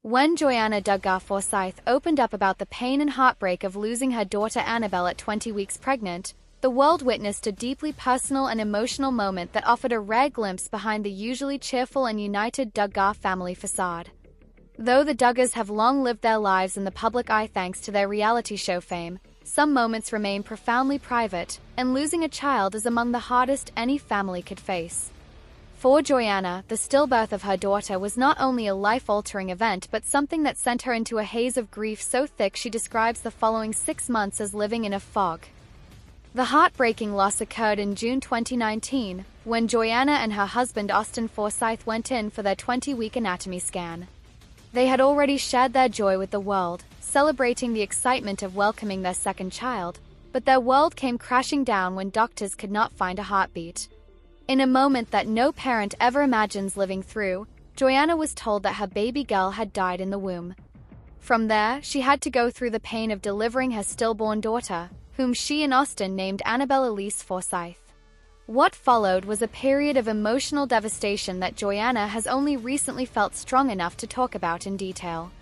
When Joanna Duggar Forsyth opened up about the pain and heartbreak of losing her daughter Annabelle at 20 weeks pregnant, the world witnessed a deeply personal and emotional moment that offered a rare glimpse behind the usually cheerful and united Duggar family facade. Though the Duggars have long lived their lives in the public eye thanks to their reality show fame, some moments remain profoundly private, and losing a child is among the hardest any family could face. For Joanna, the stillbirth of her daughter was not only a life-altering event but something that sent her into a haze of grief so thick she describes the following 6 months as living in a fog. The heartbreaking loss occurred in June 2019, when Joanna and her husband Austin Forsyth went in for their 20-week anatomy scan. They had already shared their joy with the world, celebrating the excitement of welcoming their second child, but their world came crashing down when doctors could not find a heartbeat. In a moment that no parent ever imagines living through, Joanna was told that her baby girl had died in the womb. From there, she had to go through the pain of delivering her stillborn daughter, whom she and Austin named Annabelle Elise Forsyth. What followed was a period of emotional devastation that Joanna has only recently felt strong enough to talk about in detail.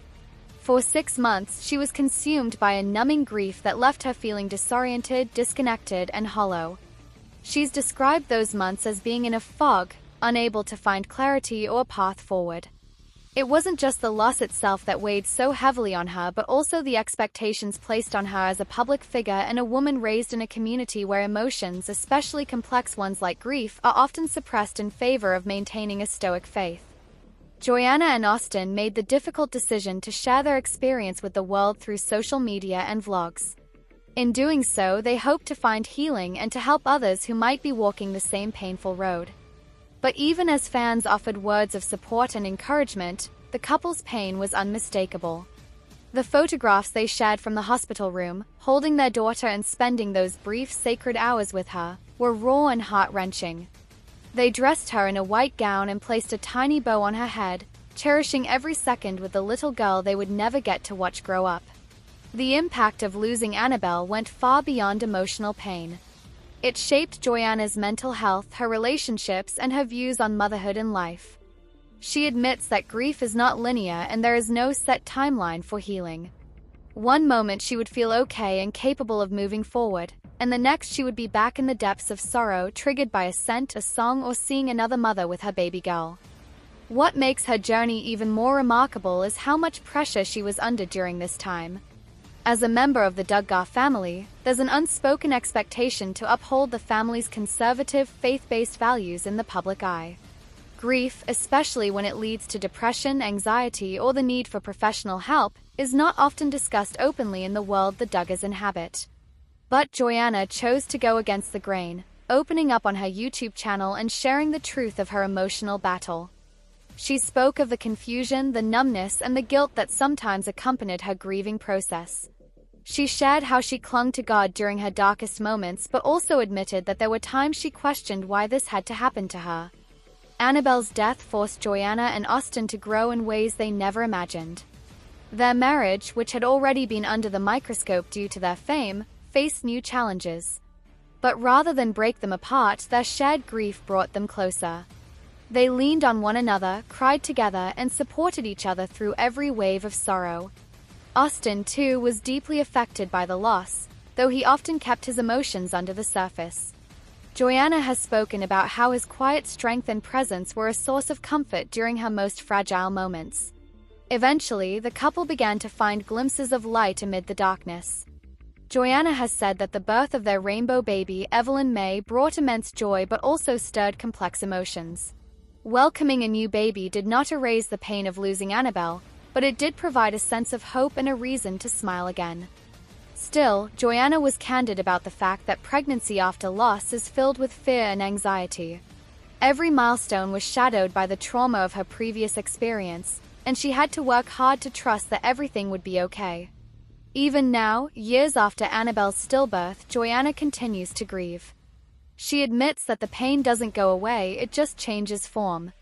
For 6 months, she was consumed by a numbing grief that left her feeling disoriented, disconnected, and hollow. She's described those months as being in a fog, unable to find clarity or path forward. It wasn't just the loss itself that weighed so heavily on her, but also the expectations placed on her as a public figure and a woman raised in a community where emotions, especially complex ones like grief, are often suppressed in favor of maintaining a stoic faith. Joanna and Austin made the difficult decision to share their experience with the world through social media and vlogs. In doing so, they hoped to find healing and to help others who might be walking the same painful road. But even as fans offered words of support and encouragement, the couple's pain was unmistakable. The photographs they shared from the hospital room, holding their daughter and spending those brief sacred hours with her, were raw and heart-wrenching. They dressed her in a white gown and placed a tiny bow on her head, cherishing every second with the little girl they would never get to watch grow up. The impact of losing Annabelle went far beyond emotional pain. It shaped Joanna's mental health, her relationships, and her views on motherhood and life. She admits that grief is not linear and there is no set timeline for healing. One moment she would feel okay and capable of moving forward, and the next she would be back in the depths of sorrow triggered by a scent, a song, or seeing another mother with her baby girl. What makes her journey even more remarkable is how much pressure she was under during this time. As a member of the Duggar family, there's an unspoken expectation to uphold the family's conservative, faith-based values in the public eye. Grief, especially when it leads to depression, anxiety, or the need for professional help, is not often discussed openly in the world the Duggars inhabit. But Joanna chose to go against the grain, opening up on her YouTube channel and sharing the truth of her emotional battle. She spoke of the confusion, the numbness, and the guilt that sometimes accompanied her grieving process. She shared how she clung to God during her darkest moments, but also admitted that there were times she questioned why this had to happen to her. Annabelle's death forced Joanna and Austin to grow in ways they never imagined. Their marriage, which had already been under the microscope due to their fame, faced new challenges. But rather than break them apart, their shared grief brought them closer. They leaned on one another, cried together, and supported each other through every wave of sorrow. Austin, too, was deeply affected by the loss, though he often kept his emotions under the surface. Joanna has spoken about how his quiet strength and presence were a source of comfort during her most fragile moments. Eventually, the couple began to find glimpses of light amid the darkness. Joanna has said that the birth of their rainbow baby, Evelyn May, brought immense joy but also stirred complex emotions. Welcoming a new baby did not erase the pain of losing Annabelle, but it did provide a sense of hope and a reason to smile again. Still, Joanna was candid about the fact that pregnancy after loss is filled with fear and anxiety. Every milestone was shadowed by the trauma of her previous experience, and she had to work hard to trust that everything would be okay. Even now, years after Annabelle's stillbirth, Joanna continues to grieve. She admits that the pain doesn't go away, it just changes form.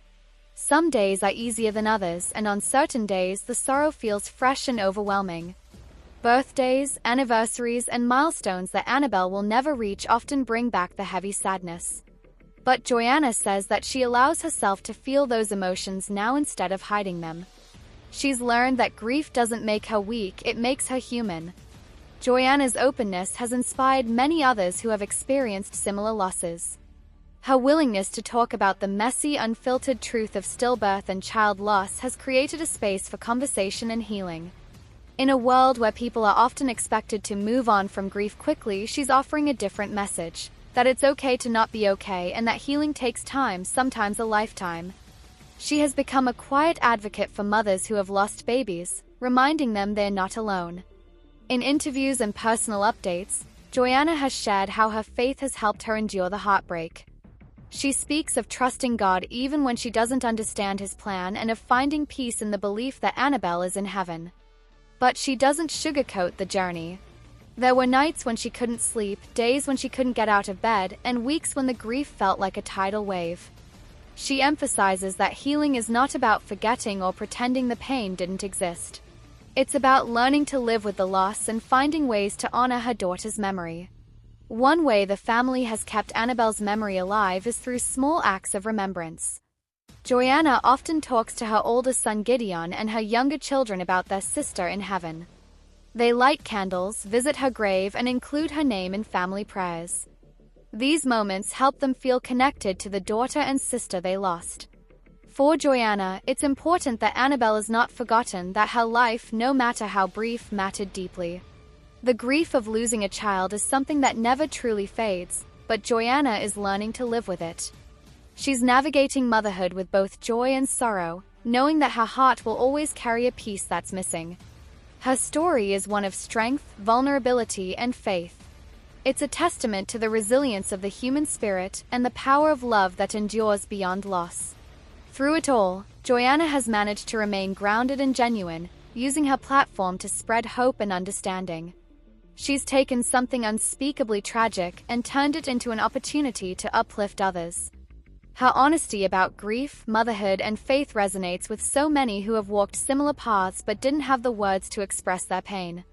Some days are easier than others, and on certain days the sorrow feels fresh and overwhelming. Birthdays, anniversaries, and milestones that Annabelle will never reach often bring back the heavy sadness. But Joanna says that she allows herself to feel those emotions now instead of hiding them. She's learned that grief doesn't make her weak, it makes her human. Joanna's openness has inspired many others who have experienced similar losses. Her willingness to talk about the messy, unfiltered truth of stillbirth and child loss has created a space for conversation and healing. In a world where people are often expected to move on from grief quickly, she's offering a different message: that it's okay to not be okay and that healing takes time, sometimes a lifetime. She has become a quiet advocate for mothers who have lost babies, reminding them they're not alone. In interviews and personal updates, Joanna has shared how her faith has helped her endure the heartbreak. She speaks of trusting God even when she doesn't understand His plan and of finding peace in the belief that Annabelle is in heaven. But she doesn't sugarcoat the journey. There were nights when she couldn't sleep, days when she couldn't get out of bed, and weeks when the grief felt like a tidal wave. She emphasizes that healing is not about forgetting or pretending the pain didn't exist. It's about learning to live with the loss and finding ways to honor her daughter's memory. One way the family has kept Annabelle's memory alive is through small acts of remembrance. Joanna often talks to her older son Gideon and her younger children about their sister in heaven. They light candles, visit her grave, and include her name in family prayers. These moments help them feel connected to the daughter and sister they lost. For Joanna, it's important that Annabelle is not forgotten, that her life, no matter how brief, mattered deeply. The grief of losing a child is something that never truly fades, but Joanna is learning to live with it. She's navigating motherhood with both joy and sorrow, knowing that her heart will always carry a piece that's missing. Her story is one of strength, vulnerability, and faith. It's a testament to the resilience of the human spirit and the power of love that endures beyond loss. Through it all, Joanna has managed to remain grounded and genuine, using her platform to spread hope and understanding. She's taken something unspeakably tragic and turned it into an opportunity to uplift others. Her honesty about grief, motherhood, and faith resonates with so many who have walked similar paths but didn't have the words to express their pain.